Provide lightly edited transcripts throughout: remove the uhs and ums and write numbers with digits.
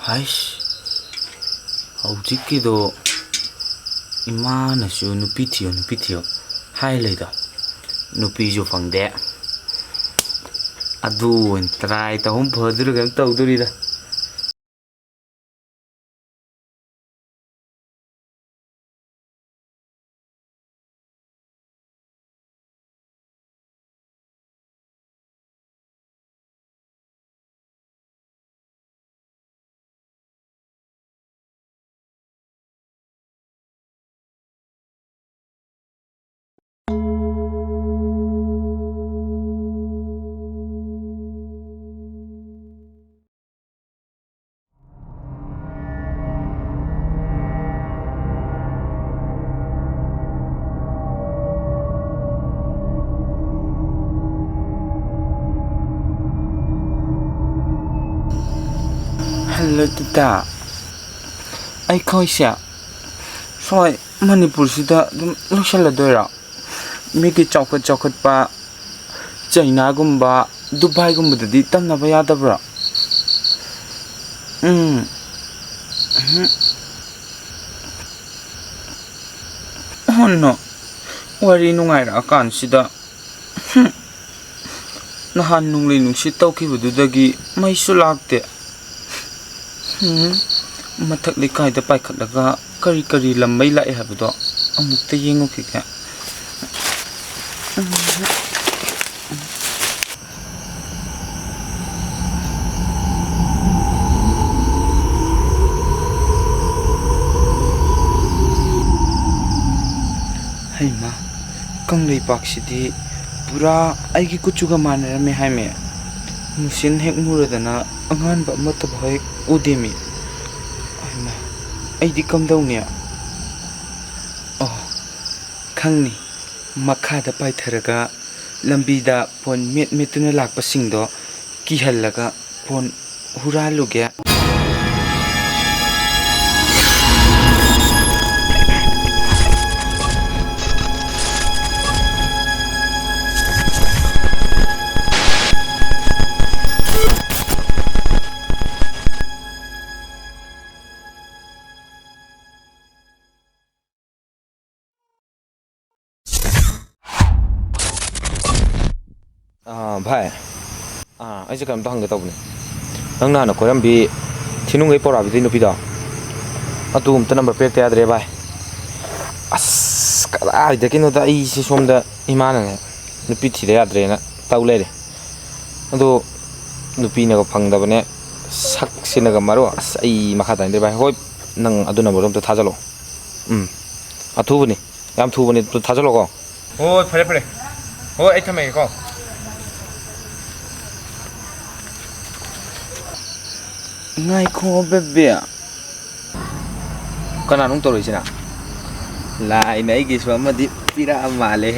Haish, hꯧꯖꯤꯛꯀꯤꯗꯣ 이마나슈 누피 thiyo hai leida nupisu fangde adu try ta hom phadru gam tawdurida Hello tita ai khoi sia soi Manipur sida dum loksala doira miki chokot pa China gumba Dubai gumba dadi tamna ba yadabra no wari nungai ra kan sida nahan nungli nungsi tawkibududagi mai su lakte mathak likai da paikhatlaga kari lambai lae habdo amukta yengu kika hai ma kanglei paksidi pura aigi kuchuga manarame haime musin hek muradana angan ba mata bhai udemi aima aidi kamdaunia oh khangni makhada paitharaga lambida pon metuna lakpasingdo kihallaga pon huraluge भाई ऐसे कम तो हंगे तबने नंगना न quorum भी थिनुंग गई पोरा भी नुपीदा अतुम त number plate याद रे भाई अस कदा इदके नो दा इसे सोमदा इमाना ने नुपी थिरे याद रे ना ताउ ले रे अदो नुपी ने को फंगदबने sak sinaga maro as ai makha ta inde bai hoi nang aduna borom to thajalo athubuni yam thubuni to thajalo ko hoi phare hoi ai thame ko ngai kho bebe kana nung to roisina lai nai gi swama di pira amale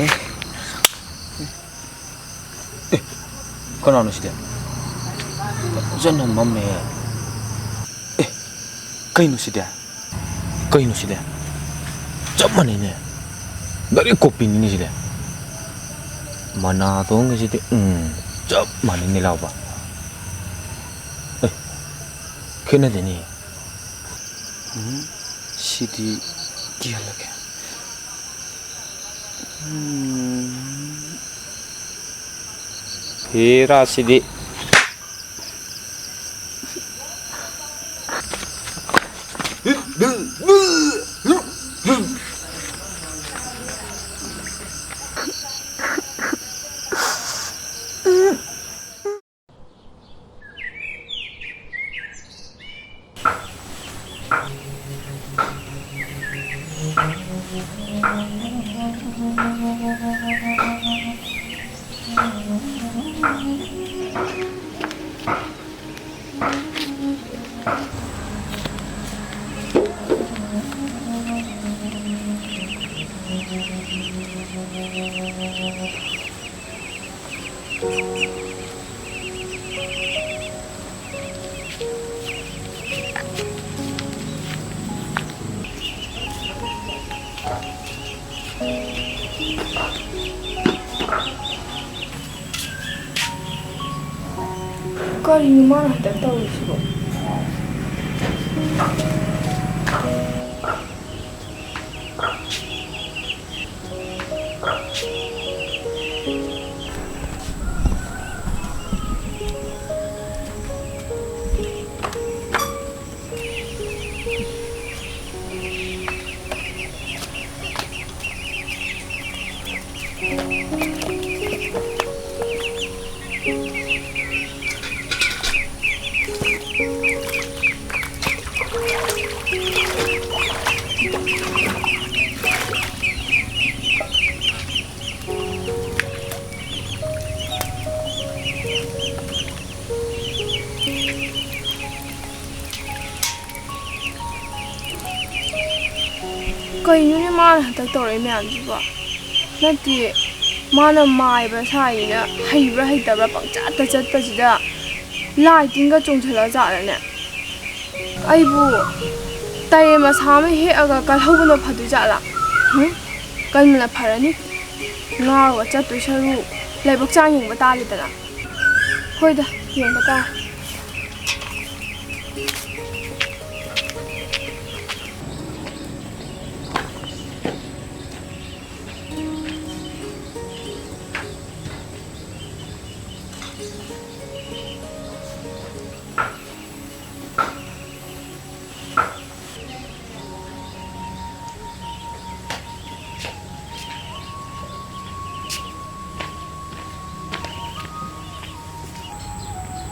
kana no site janna mamme kainu site jamane ne dari kopi ni site mana dong site jamane ni lawa kena deni sidi kialake hera sidi Kari mana tak tahu sih. Kayuni mana hatak tore myan jiba nati mana mai ba sai na haibra haitabra pangchat chatpa sida lighting ga chongthala jara ne aibu tai ma same he aga kal hobuno phadu jala kai na pharani nga wa chattu sharu laibok chang yeng ba ta li dana hoida yeng ba ta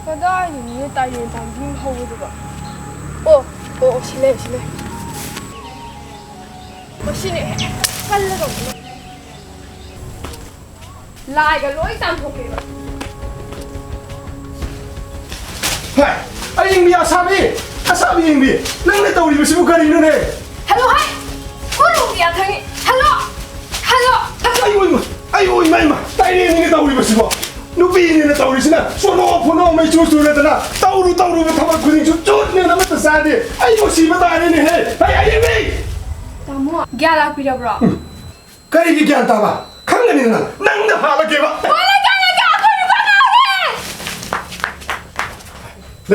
Kadai ni tai ni tang ding ho de ba. Oh, sile. Machine kal la do. Lai ga loi tam ho ke ba. Hai, ai ying bi asabi ying bi. Nang le tawri bisu kari no ne. Hello hai. Ko lu ya thang. Hello. Ai oi mai ma. Tai ni tawri bisu ba. Nubi ni na tawri sina. Sono puno mai chu na dana. Tawru ba thamak khuni chu ne na mata sa de. Ai mo si ba ta ni he. Ai bi. Tamu gya la pi da bro. Kari gi gyan ta ba. Khang ni na. Nang da hala ke ba. Wala ka ko ni ba na le.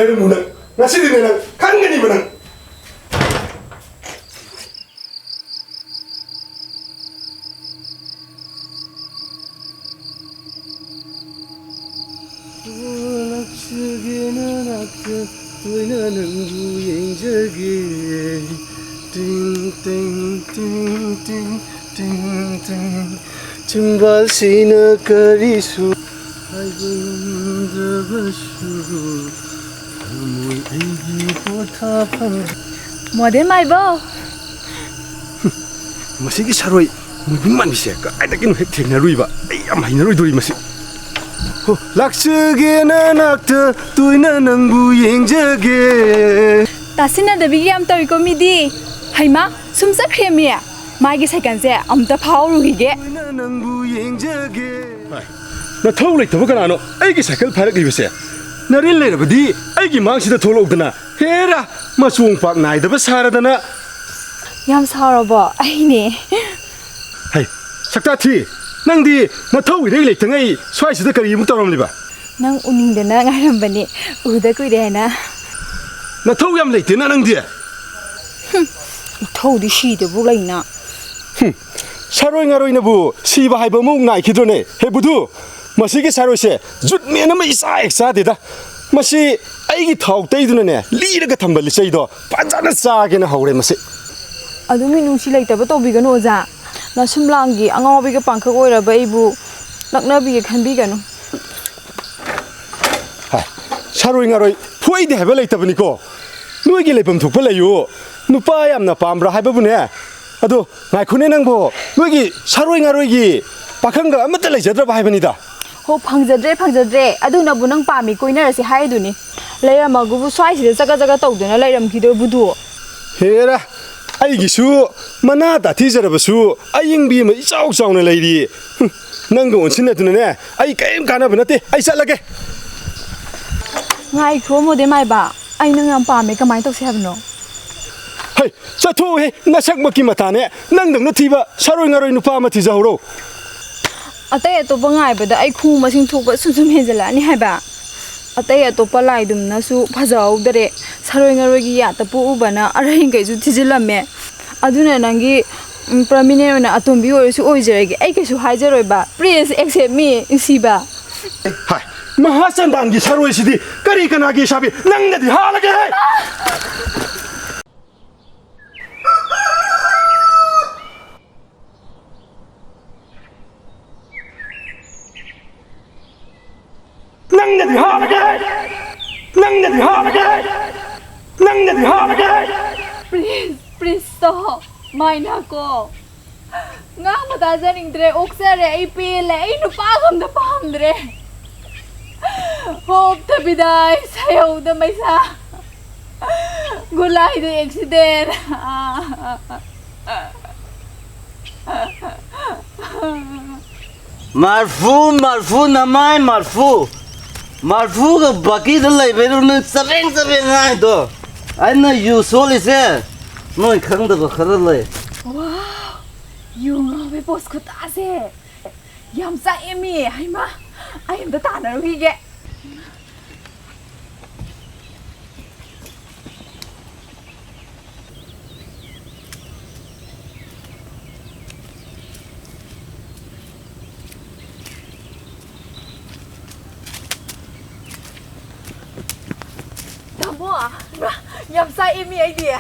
Le mu na. Ngasi ni na. Khang ni ba na. Timbal sina karisu Modern mai bo. Masi ki saroi mubing man bise ka ai takin hek thengna ruiba ai am haina roi dori masi ho laksage na nakta tuina nangbu yengjage Tasina da bigam tori komedi. Haima sumsa kremia. Magi second je amta phawru hige. nangbu yengjage na thau lai thaba kana no ai ki cycle pharak li bise narin le rabadi ai ki mang sida tholok dana hera masung pak nai da ba saradana Yam sarabo aine. hai sakta thi nangdi na thau wi rei le tangai swai sida kari mu tawram liba Nang uning da na ngaram bani. Uda ku de na. na thau yam le tina nangdi Thau di shi de bu lai na. saroi ngaroi na bu si ba hai ba mu ngai khidrone he budu masi ki saroi se jut me na ma isa eksa de da masi ai gi thau tai du ne li ra ga thambal sei do panjana sa ge na haure masi Adumi nungsi lai ta ba to bi gano ja. Na sumlangi angaw bi ga pangkha oira ba ibu. Nakna bi ga khan bi gano. hai saroi ngaroi phoi de ha ba lai ta bani ko noi gi lepam thuk pa lai yo nupa yam na pam ra hai ba bu ne ado ngai khune nang bo noi gi saroi ngaroi gi pakhang ga amata lai jadra ba hai bani da Ho phangjadre aduna bu nang pami koina ra si hai du ni. Leiram agu bu swai si jaga jaga tau duna leiram ki do budu. hera ai gi su mana ta thi jara ba su ai ing bi ma ichau chau na lai ri nang go chin na tu ne ai kaim kana ba na te ai sat lage Ngai kho mo de mai ba. Ai nang am pami kamai tok se habno. hai sa thu he na sak ma ki mata ne nang dang na thi ba saroi ngaroi nu pa ma thi ja ho ro Atai atopa ngai ba da ai khu masing thok ba sum henjala ni hai ba. Atai atopa lai dum na su phajau dare saroi ngaroi ya ta pu ubana arahin kai ju thijilame aduna nangi permanent na atombi oisu oijerege ai kai su haijeroi ba please accept me siba hai mahasandan gi saroi sidi kari kana gi shabi nangna di halage hai nangna di halage nangna di halage nangna di halage please stop maina ko nga mata janingdre oksare ai pele ai nu pagam da pamdre hope the bidai sayo da maisa gulai de accident Marfu namai marfu ga baki da lai beru ne sabeng ai do ai na yu soli se noi khang da ba khara lai wow you know we post ko ta se yam sa emi ai ma ai am da ta na ri ge yam sa emi ai dia